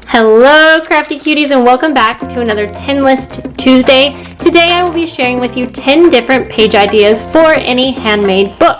Hello crafty cuties, and welcome back to another 10 List Tuesday. Today I will be sharing with you 10 different page ideas for any handmade book.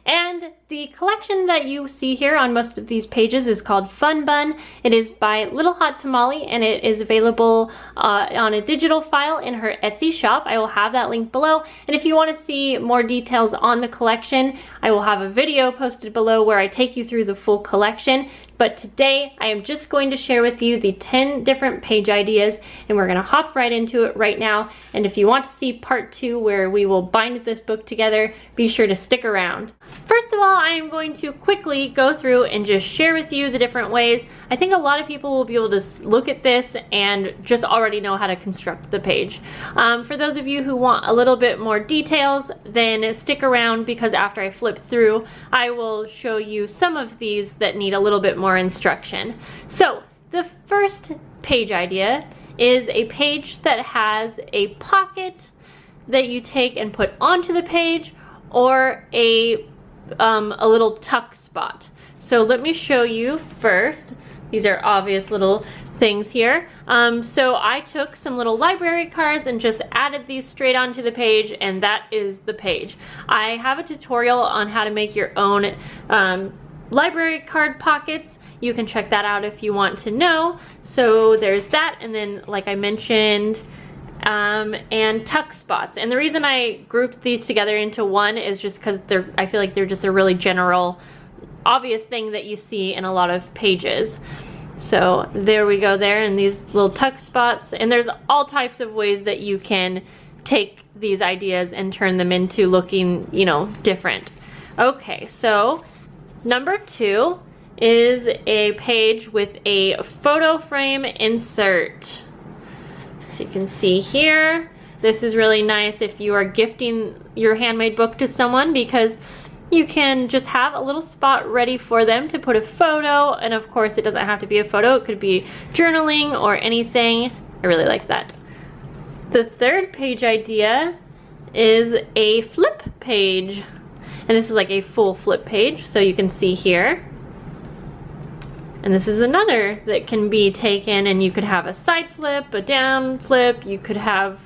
And the collection that you see here on most of these pages is called Fun Bun. It is by Little Hot Tamale, and it is available on a digital file in her Etsy shop. I will have that link below. And if you want to see more details on the collection, I will have a video posted below where I take you through the full collection. But today I am just going to share with you the 10 different page ideas, and we're going to hop right into it right now. And if you want to see part 2 where we will bind this book together, be sure to stick around. First of all, I am going to quickly go through and just share with you the different ways. I think a lot of people will be able to look at this and just already know how to construct the page. For those of you who want a little bit more details, then stick around, because after I flip through, I will show you some of these that need a little bit more instruction. So the first page idea is a page that has a pocket that you take and put onto the page, or a little tuck spot. So let me show you first. These are obvious little things here. So I took some little library cards and just added these straight onto the page, and that is the page. I have a tutorial on how to make your own library card pockets. You can check that out if you want to know. So there's that, and then like I mentioned, and tuck spots. And the reason I grouped these together into one is just because I feel like they're just a really general, obvious thing that you see in a lot of pages. So there we go there, and these little tuck spots. And there's all types of ways that you can take these ideas and turn them into looking, you know, different. Okay, so number 2 is a page with a photo frame insert. So you can see here, this is really nice if you are gifting your handmade book to someone, because you can just have a little spot ready for them to put a photo. And of course, it doesn't have to be a photo, it could be journaling or anything. I really like that. The third page idea is a flip page, and this is like a full flip page, so you can see here. And this is another that can be taken, and you could have a side flip, a down flip. You could have,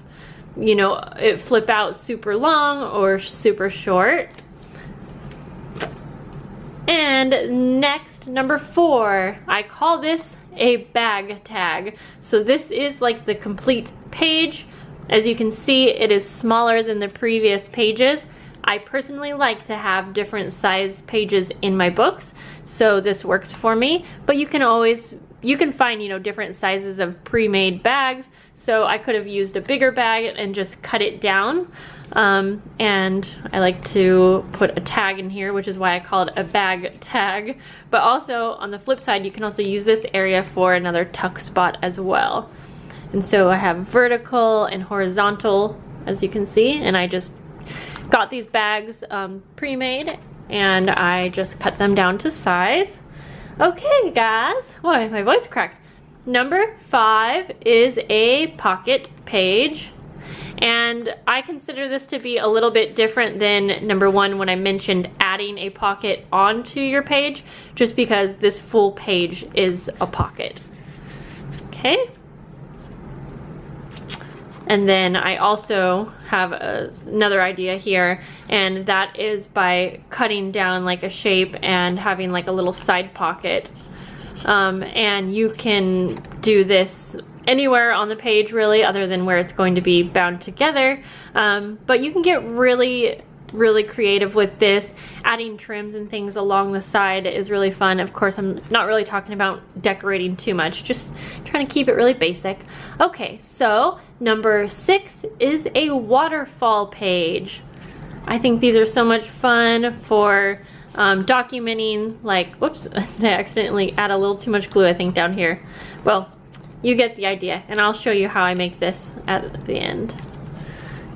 you know, it flip out super long or super short. And next, number 4, I call this a bag tag. So this is like the complete page. As you can see, it is smaller than the previous pages. I personally like to have different size pages in my books, so this works for me. But you can find, you know, different sizes of pre-made bags. So I could have used a bigger bag and just cut it down. And I like to put a tag in here, which is why I call it a bag tag. But also on the flip side, you can also use this area for another tuck spot as well. And so I have vertical and horizontal, as you can see, and I just got these bags pre-made, and I just cut them down to size. Okay guys, boy, my voice cracked. Number 5 is a pocket page, and I consider this to be a little bit different than number 1 when I mentioned adding a pocket onto your page, just because this full page is a pocket. Okay. And then I also have another idea here, and that is by cutting down like a shape and having like a little side pocket. And you can do this anywhere on the page really, other than where it's going to be bound together. But you can get really creative with this. Adding trims and things along the side is really fun. Of course, I'm not really talking about decorating too much, just trying to keep it really basic. Okay, so number 6 is a waterfall page. I think these are so much fun for documenting, like, whoops, I accidentally add a little too much glue, I think, down here. Well, you get the idea, and I'll show you how I make this at the end.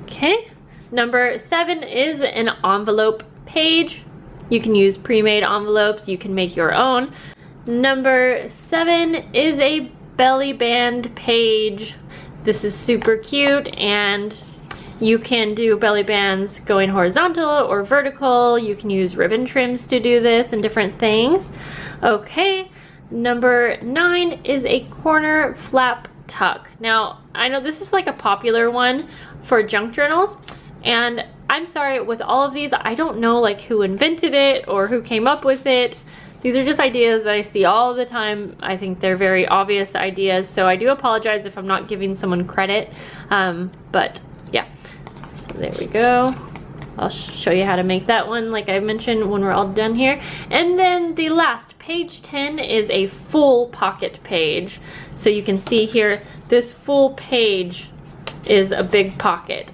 Okay. Number 7 is an envelope page. You can use pre-made envelopes, you can make your own. Number 7 is a belly band page. This is super cute, and you can do belly bands going horizontal or vertical. You can use ribbon trims to do this and different things. Okay, Number 9 is a corner flap tuck. Now, I know this is like a popular one for junk journals, and I'm sorry, with all of these, I don't know like who invented it or who came up with it. These are just ideas that I see all the time. I think they're very obvious ideas, so I do apologize if I'm not giving someone credit, but yeah. So there we go. I'll show you how to make that one like I mentioned when we're all done here. And then the last, page 10, is a full pocket page. So you can see here, this full page is a big pocket.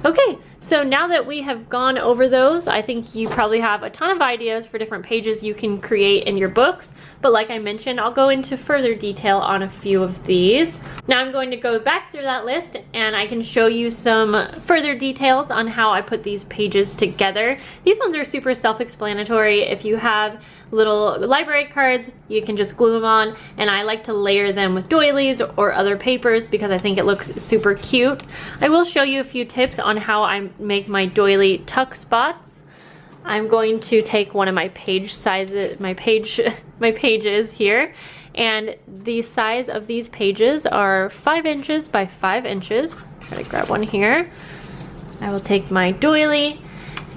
Okay, so now that we have gone over those, I think you probably have a ton of ideas for different pages you can create in your books. But like I mentioned, I'll go into further detail on a few of these. Now I'm going to go back through that list and I can show you some further details on how I put these pages together. These ones are super self-explanatory. If you have little library cards, you can just glue them on, and I like to layer them with doilies or other papers because I think it looks super cute. I will show you a few tips on how I make my doily tuck spots. I'm going to take one of my page sizes, my pages here, and the size of these pages are 5 inches by 5 inches. Try to grab one here. I will take my doily,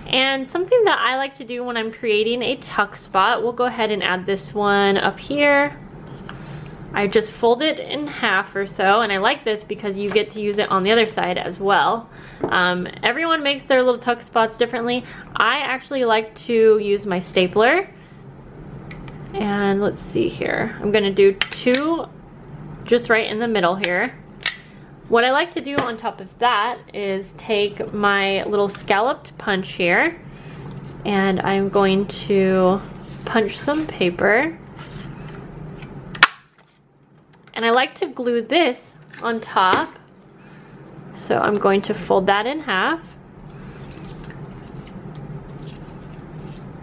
and something that I like to do when I'm creating a tuck spot, we'll go ahead and add this one up here. I just fold it in half or so, and I like this because you get to use it on the other side as well. Everyone makes their little tuck spots differently. I actually like to use my stapler. And let's see here. I'm gonna do 2 just right in the middle here. What I like to do on top of that is take my little scalloped punch here, and I'm going to punch some paper. And I like to glue this on top. So I'm going to fold that in half.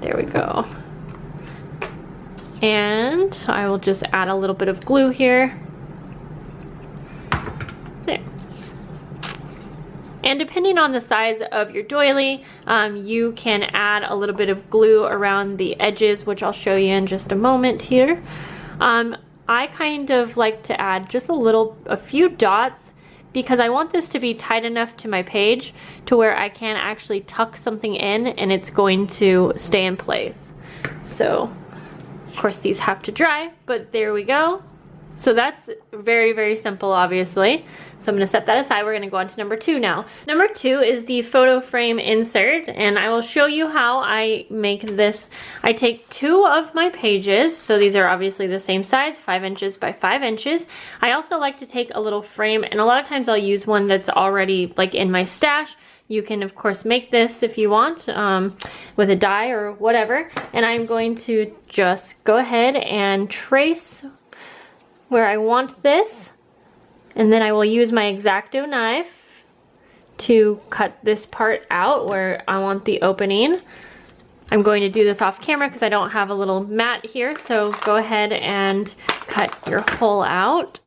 There we go. And I will just add a little bit of glue here. There. And depending on the size of your doily, you can add a little bit of glue around the edges, which I'll show you in just a moment here. I kind of like to add just a few dots because I want this to be tight enough to my page to where I can actually tuck something in and it's going to stay in place. So, of course, these have to dry, but there we go. So that's very, very simple, obviously. So I'm gonna set that aside. We're gonna go on to number 2 now. Number 2 is the photo frame insert, and I will show you how I make this. I take 2 of my pages, so these are obviously the same size, 5 inches by 5 inches. I also like to take a little frame, and a lot of times I'll use one that's already like in my stash. You can, of course, make this if you want with a die or whatever. And I'm going to just go ahead and trace where I want this, and then I will use my X-Acto knife to cut this part out where I want the opening. I'm going to do this off camera because I don't have a little mat here, so go ahead and cut your hole out.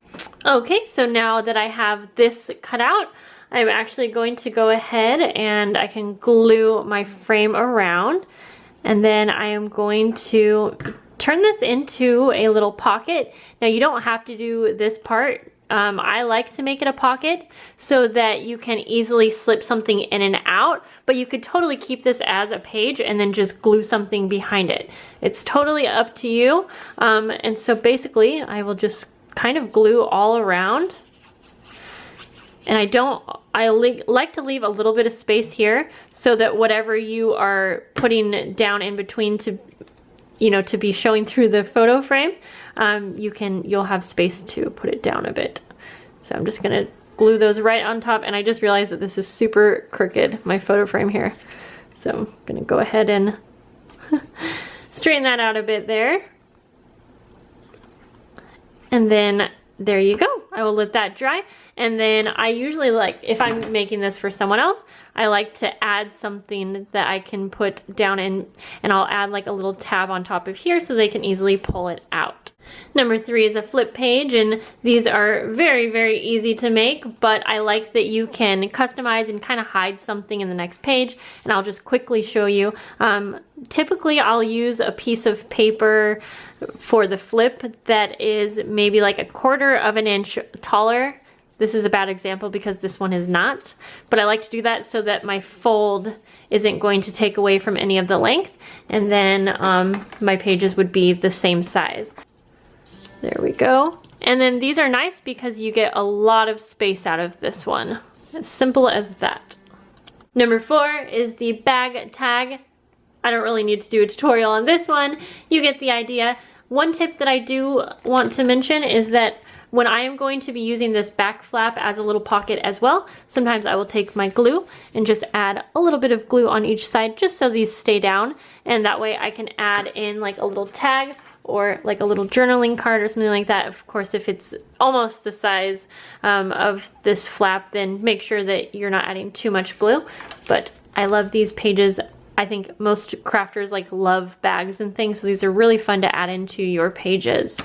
Okay, so now that I have this cut out, I'm actually going to go ahead and I can glue my frame around, and then I am going to turn this into a little pocket. Now you don't have to do this part. I like to make it a pocket so that you can easily slip something in and out, but you could totally keep this as a page and then just glue something behind it. It's totally up to you. And so basically I will just kind of glue all around. And I like to leave a little bit of space here so that whatever you are putting down in between to be showing through the photo frame, you'll have space to put it down a bit. So I'm just gonna glue those right on top, and I just realized that this is super crooked, my photo frame here. So I'm gonna go ahead and straighten that out a bit there. And then there you go. I will let that dry. And then I usually like, if I'm making this for someone else, I like to add something that I can put down in, and I'll add like a little tab on top of here so they can easily pull it out. Number 3 is a flip page, and these are very, very easy to make, but I like that you can customize and kind of hide something in the next page, and I'll just quickly show you. Typically, I'll use a piece of paper for the flip that is maybe like 1/4 of an inch taller. This is a bad example because this one is not, but I like to do that so that my fold isn't going to take away from any of the length, and then my pages would be the same size. There we go. And then these are nice because you get a lot of space out of this one. As simple as that. Number 4 is the bag tag. I don't really need to do a tutorial on this one. You get the idea. One tip that I do want to mention is that when I am going to be using this back flap as a little pocket as well, sometimes I will take my glue and just add a little bit of glue on each side just so these stay down, and that way I can add in like a little tag or like a little journaling card or something like that. Of course, if it's almost the size of this flap, then make sure that you're not adding too much glue. But I love these pages. I think most crafters like love bags and things, so these are really fun to add into your pages.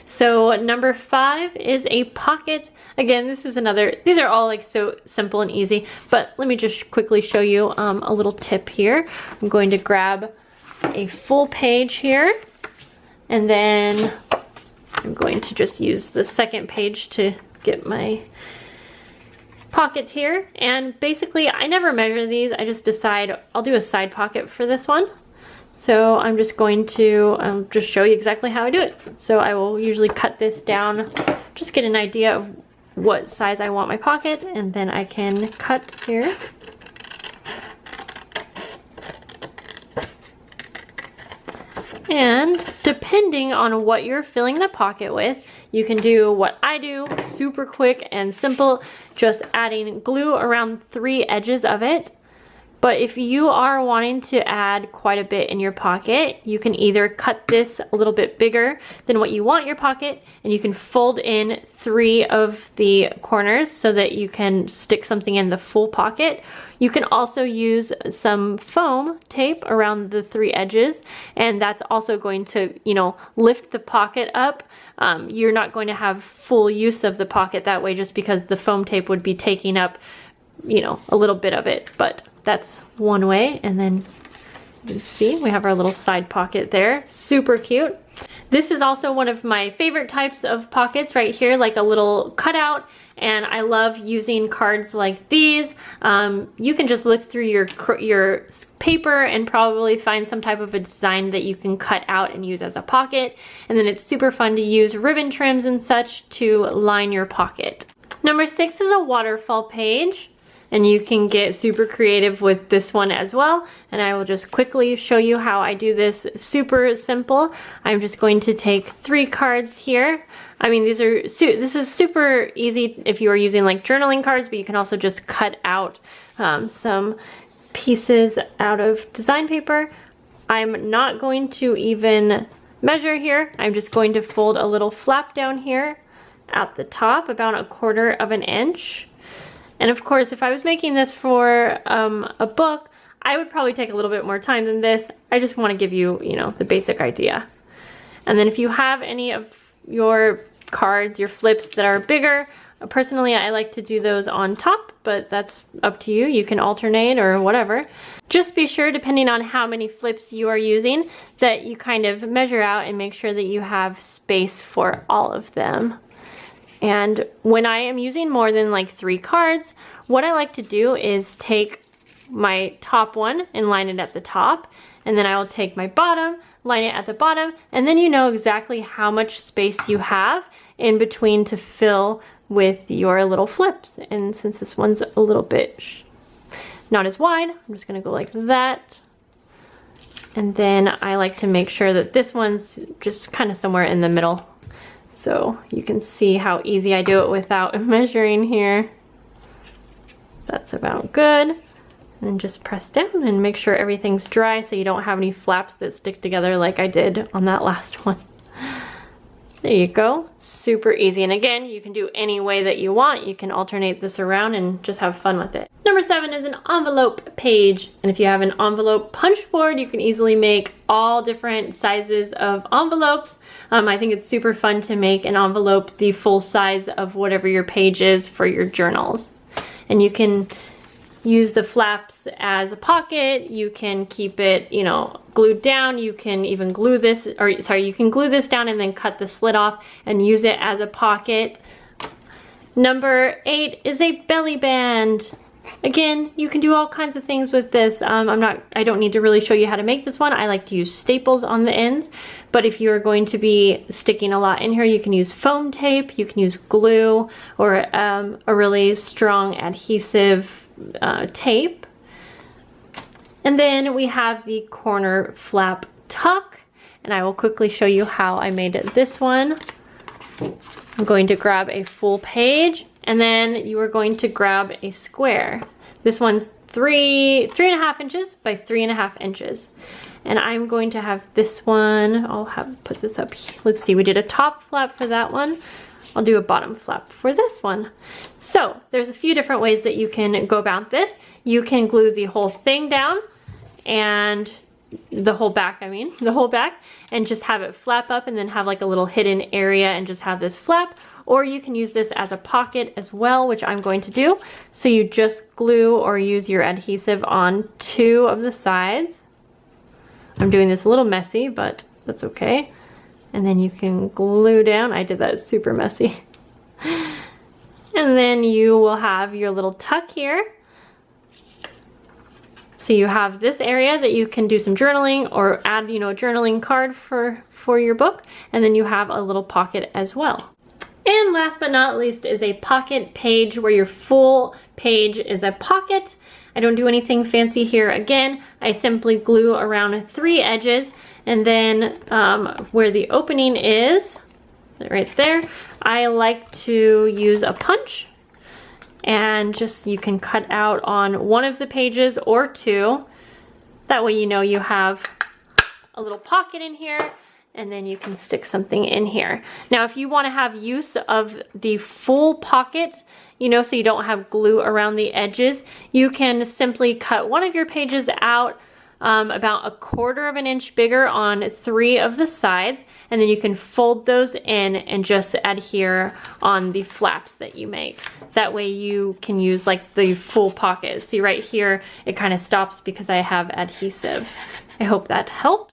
So number 5 is a pocket. Again, this is another, these are all like so simple and easy, but let me just quickly show you a little tip here. I'm going to grab a full page here, and then I'm going to just use the second page to get my pocket here. And basically I never measure these, I just decide I'll do a side pocket for this one. So I'm just going to just show you exactly how I do it. So I will usually cut this down, just get an idea of what size I want my pocket, and then I can cut here. And depending on what you're filling the pocket with, you can do what I do, super quick and simple, just adding glue around 3 edges of it. But if you are wanting to add quite a bit in your pocket, you can either cut this a little bit bigger than what you want your pocket, and you can fold in 3 of the corners so that you can stick something in the full pocket. You can also use some foam tape around the 3 edges, and that's also going to, you know, lift the pocket up. You're not going to have full use of the pocket that way just because the foam tape would be taking up, you know, a little bit of it, but that's one way. And then you can see we have our little side pocket there. Super cute. This is also one of my favorite types of pockets right here, like a little cutout. And I love using cards like these. You can just look through your paper and probably find some type of a design that you can cut out and use as a pocket. And then it's super fun to use ribbon trims and such to line your pocket. Number 6 is a waterfall page. And you can get super creative with this one as well. And I will just quickly show you how I do this. Super simple. I'm just going to take 3 cards here. I mean, this is super easy if you are using like journaling cards, but you can also just cut out some pieces out of design paper. I'm not going to even measure here. I'm just going to fold a little flap down here at the top, about 1/4 of an inch. And of course, if I was making this for a book, I would probably take a little bit more time than this. I just want to give you, you know, the basic idea. And then if you have any of your cards, your flips that are bigger, personally, I like to do those on top, but that's up to you. You can alternate or whatever. Just be sure, depending on how many flips you are using, that you kind of measure out and make sure that you have space for all of them. And when I am using more than like 3 cards, what I like to do is take my top one and line it at the top, and then I will take my bottom, line it at the bottom, and then you know exactly how much space you have in between to fill with your little flips. And since this one's a little bit not as wide, I'm just gonna go like that. And then I like to make sure that this one's just kind of somewhere in the middle. So you can see how easy I do it without measuring here. That's about good. And then just press down and make sure everything's dry so you don't have any flaps that stick together like I did on that last one. There you go, super easy. And again, you can do any way that you want. You can alternate this around and just have fun with it. Number 7 is an envelope page. And if you have an envelope punch board, you can easily make all different sizes of envelopes. I think it's super fun to make an envelope the full size of whatever your page is for your journals. And you can use the flaps as a pocket. You can keep it, you know, glued down. You can even glue this, or sorry, you can glue this down and then cut the slit off and use it as a pocket. Number 8 is a belly band. Again, you can do all kinds of things with this. I don't need to really show you how to make this one. I like to use staples on the ends, but if you're going to be sticking a lot in here, you can use foam tape, you can use glue, or a really strong adhesive tape. And then we have the corner flap tuck, and I will quickly show you how I made this one. I'm going to grab a full page, and then you are going to grab a square. This one's 3.5 inches by 3.5 inches. And I'm going to have this one, put this up here. Let's see, we did a top flap for that one. I'll do a bottom flap for this one. So there's a few different ways that you can go about this. You can glue the whole thing down, and the whole back, and just have it flap up and then have like a little hidden area and just have this flap. Or you can use this as a pocket as well, which I'm going to do. So you just glue or use your adhesive on 2 of the sides. I'm doing this a little messy, but that's okay. And then you can glue down. I did that super messy. And then you will have your little tuck here. So you have this area that you can do some journaling or add, you know, a journaling card for your book. And then you have a little pocket as well. And last but not least is a pocket page, where your full page is a pocket. I don't do anything fancy here. Again, I simply glue around 3 edges, and then where the opening is, right there, I like to use a punch, and just, you can cut out on one of the pages or 2. That way you know you have a little pocket in here, and then you can stick something in here. Now, if you want to have use of the full pocket, you know, so you don't have glue around the edges, you can simply cut one of your pages out about 1/4 inch bigger on 3 of the sides, and then you can fold those in and just adhere on the flaps that you make. That way you can use like the full pocket. See right here, it kind of stops because I have adhesive. I hope that helped.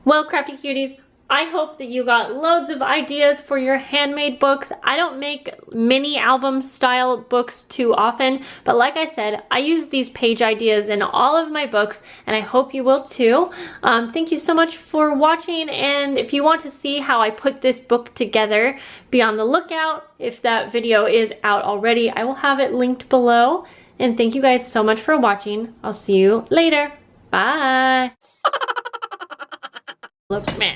Well, crafty cuties, I hope that you got loads of ideas for your handmade books. I don't make mini album style books too often, but like I said, I use these page ideas in all of my books, and I hope you will too. Thank you so much for watching, and if you want to see how I put this book together, be on the lookout. If that video is out already, I will have it linked below. And thank you guys so much for watching. I'll see you later. Bye.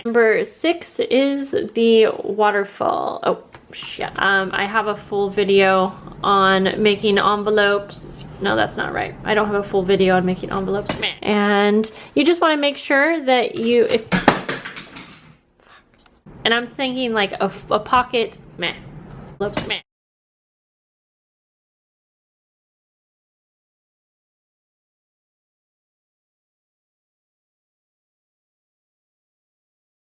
Number 6 is the waterfall. Oh, shit. I have a full video on making envelopes. No, that's not right. I don't have a full video on making envelopes. And you just want to make sure that and I'm thinking like a pocket. Envelopes.